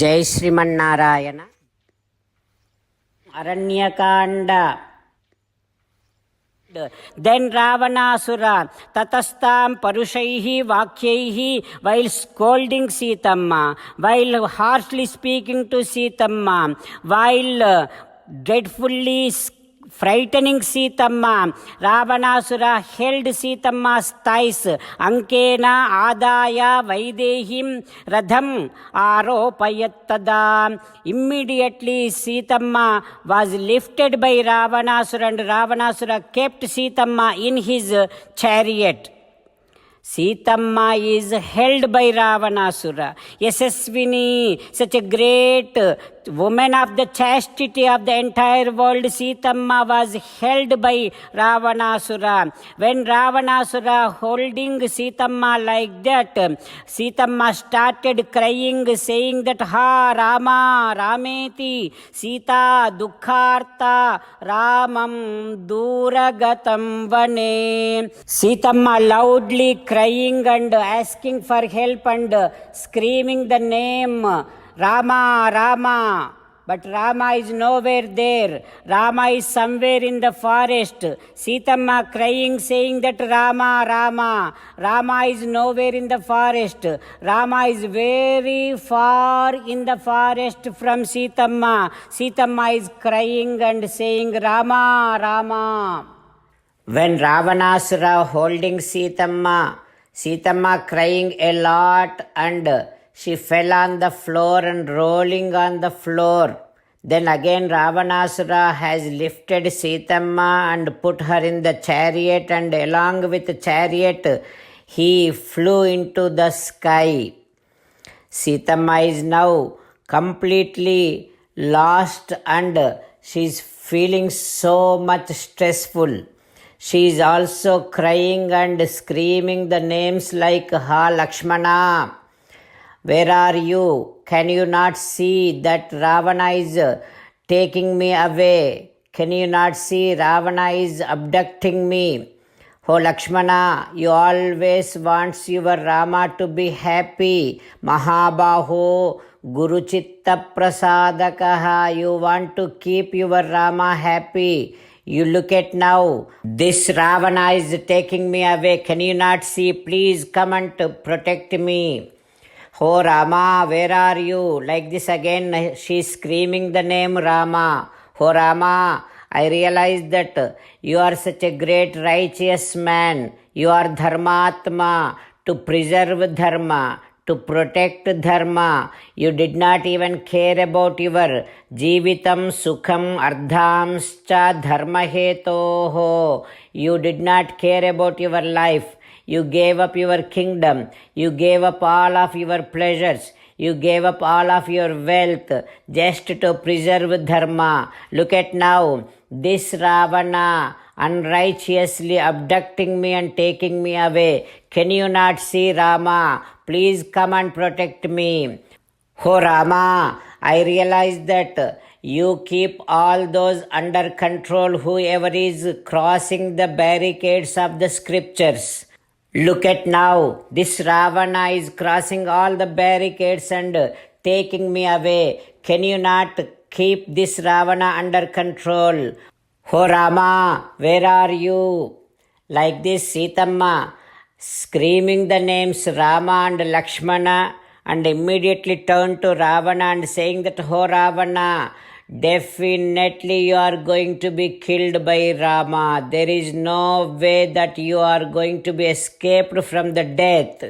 జై Srimannarayana. Aranya Kanda. Then Ravanasura tatastam parushaihi vakyaihi while scolding Sitamma, while harshly speaking to Sitamma, while dreadfully frightening Sitamma, Ravanasura held Sitamma's thighs, Ankena Adaya Vaidehim Radham Aropayattada. Immediately Sitamma was lifted by Ravanasura, and Ravanasura kept Sitamma in his chariot. Sitamma is held by Ravanasura. Yasasvini, such a great woman of the chastity of the entire world, Sitamma was held by Ravanasura. When Ravanasura holding Sitamma like that, Sitamma started crying, saying that Ha Rama Rameti Sita Dukkharta Ramam Duragatam Vane. Sitamma loudly crying and asking for help and screaming the name Rama, Rama. But Rama is nowhere there. Rama is somewhere in the forest. Sitamma crying, saying that Rama, Rama. Rama is nowhere in the forest. Rama is very far in the forest from Sitamma. Sitamma is crying and saying Rama, Rama. When Ravanasura holding Sitamma, Sitamma crying a lot and she fell on the floor and rolling on the floor. Then again Ravanasura has lifted Sitamma and put her in the chariot, and along with the chariot he flew into the sky. Sitamma is now completely lost and she is feeling so much stressful. She is also crying and screaming the names like Ha Lakshmana. Where are you? Can you not see that Ravana is taking me away? Can you not see Ravana is abducting me? Oh Lakshmana, you always wants your Rama to be happy. Mahabaho Guru Chitta Prasadakaha. You want to keep your Rama happy. You look at now, this Ravana is taking me away. Can you not see? Please come and protect me. Oh Rama, where are you? Like this again, she is screaming the name Rama. Oh Rama, I realize that you are such a great righteous man. You are Dharmatma, to preserve Dharma, to protect Dharma. You did not even care about your Jivitam Sukham Ardhamscha Dharma Hetoho. You did not care about your life. You gave up your kingdom. You gave up all of your pleasures. You gave up all of your wealth just to preserve Dharma. Look at now, this Ravana unrighteously abducting me and taking me away. Can you not see Rama? Please come and protect me. Oh Rama, I realize that you keep all those under control, whoever is crossing the barricades of the scriptures. Look at now, this Ravana is crossing all the barricades and taking me away. Can you not keep this Ravana under control? Oh Rama, where are you? Like this Sitamma screaming the names Rama and Lakshmana, and immediately turned to Ravana and saying that, oh Ravana, definitely you are going to be killed by Rama. There is no way that you are going to be escaped from the death.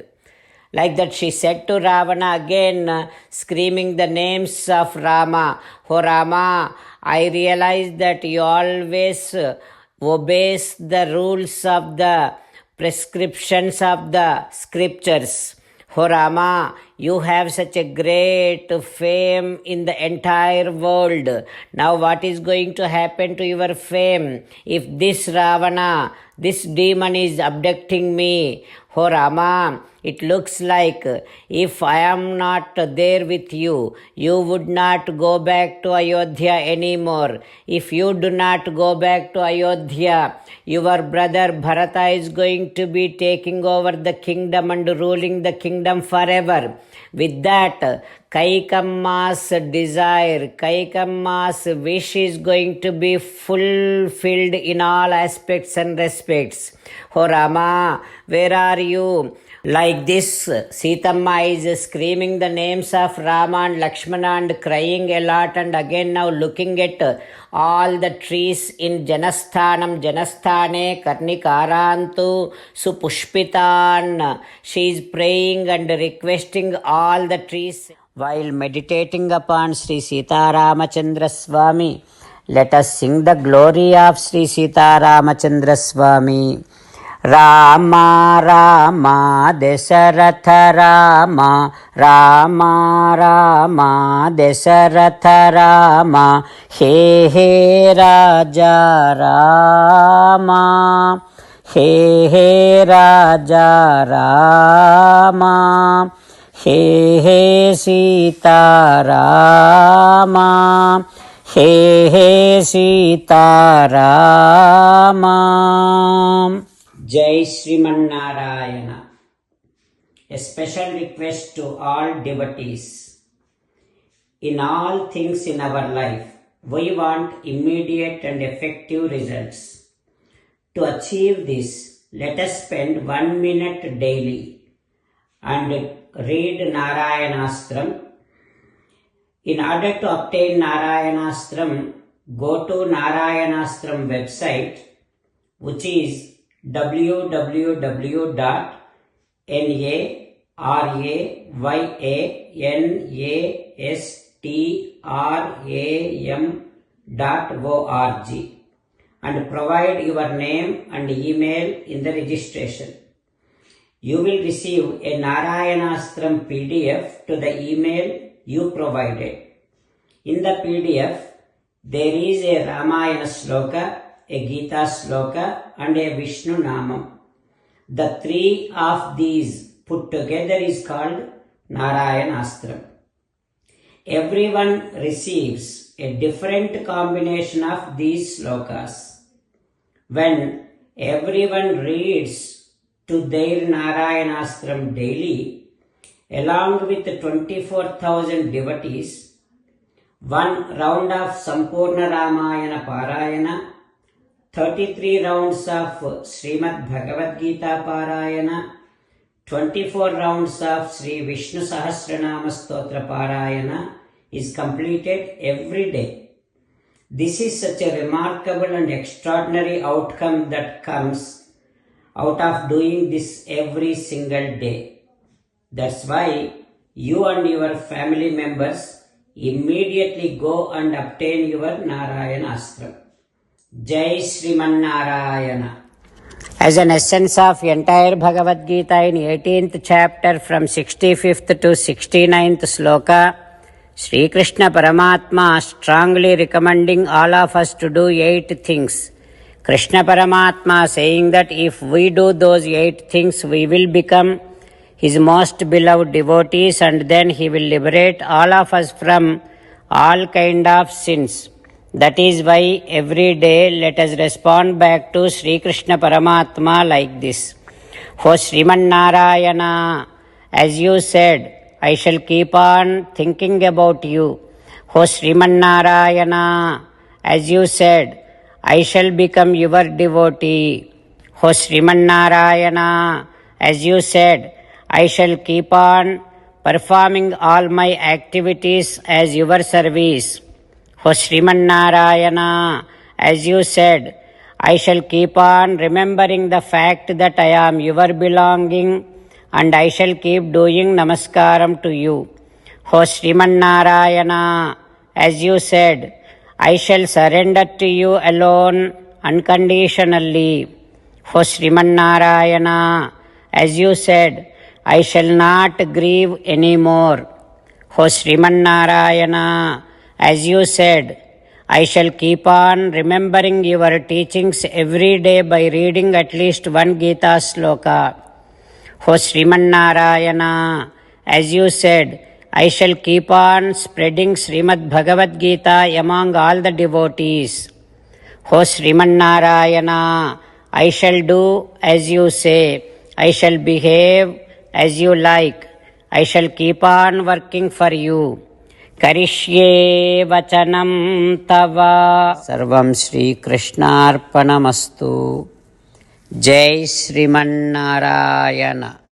Like that she said to Ravana again, screaming the names of Rama. Oh Rama, I realize that you always obeys the rules of the prescriptions of the scriptures. Oh Rama, you have such a great fame in the entire world. Now what is going to happen to your fame if this Ravana, this demon is abducting me? Oh Rama, it looks like if I am not there with you, you would not go back to Ayodhya anymore. If you do not go back to Ayodhya, your brother Bharata is going to be taking over the kingdom and ruling the kingdom forever. With that, Kaikamma's desire, Kaikamma's wish is going to be fulfilled in all aspects and respects. Oh Rama, where are you? Like this, Sitamma is screaming the names of Rama and Lakshmana and crying a lot, and again now looking at all the trees in Janasthanam, Janasthane, Karnikarantu, Supushpitan. She is praying and requesting all the trees. While meditating upon Sri Sita Ramachandra Swami, let us sing the glory of Sri Sita Ramachandra Swami. Rama Rama Dasaratha Rama Rama Rama Dasaratha Rama He He Raja Rama He He Raja Rama He He Sita Rama He He Sita Rama. Jai Sriman-Narayana. A special request to all devotees. In all things in our life, we want immediate and effective results. To achieve this, let us spend 1 minute daily and read Narayanastram. In order to obtain Narayanastram, go to Narayanastram website, which is www.narayanastram.org and provide your name and email in the registration. You will receive a Narayanastram PDF to the email you provided. In the PDF, there is a Ramayana Sloka, a Gita Sloka and a Vishnu Namam. The three of these put together is called Narayanastram. Everyone receives a different combination of these slokas. When everyone reads to their Narayanastram daily, along with 24,000 devotees, one round of Sampurna Ramayana Parayana, 33 rounds of Srimad Bhagavad Gita Parayana, 24 rounds of Sri Vishnu Sahasranama Stotra Parayana is completed every day. This is such a remarkable and extraordinary outcome that comes out of doing this every single day. That's why you and your family members immediately go and obtain your Narayanastram. Jai Sriman-Narayana. As an essence of entire Bhagavad Gita in 18th chapter from 65th to 69th sloka, Sri Krishna Paramatma strongly recommending all of us to do 8 things. Krishna Paramatma saying that if we do those 8 things, we will become His most beloved devotees, and then He will liberate all of us from all kind of sins. That is why every day let us respond back to Sri Krishna Paramatma like this. O Sriman Narayana, as you said, I shall keep on thinking about you. O Sriman Narayana, as you said, I shall become your devotee. O Sriman Narayana, as you said, I shall keep on performing all my activities as your service. O Sriman Narayana, as you said, I shall keep on remembering the fact that I am your belonging, and I shall keep doing namaskaram to you. O Sriman Narayana, as you said, I shall surrender to you alone unconditionally. O Sriman Narayana, as you said, I shall not grieve anymore. O Sriman Narayana, as you said, I shall keep on remembering your teachings every day by reading at least one Gita sloka. O Sriman Narayana, as you said, I shall keep on spreading Srimad Bhagavad Gita among all the devotees. O Sriman Narayana, I shall do as you say. I shall behave as you like. I shall keep on working for you. करिष्ये वचनं तव. सर्वं श्रीकृष्णार्पणमस्तु. जय श्रीमन्नारायण.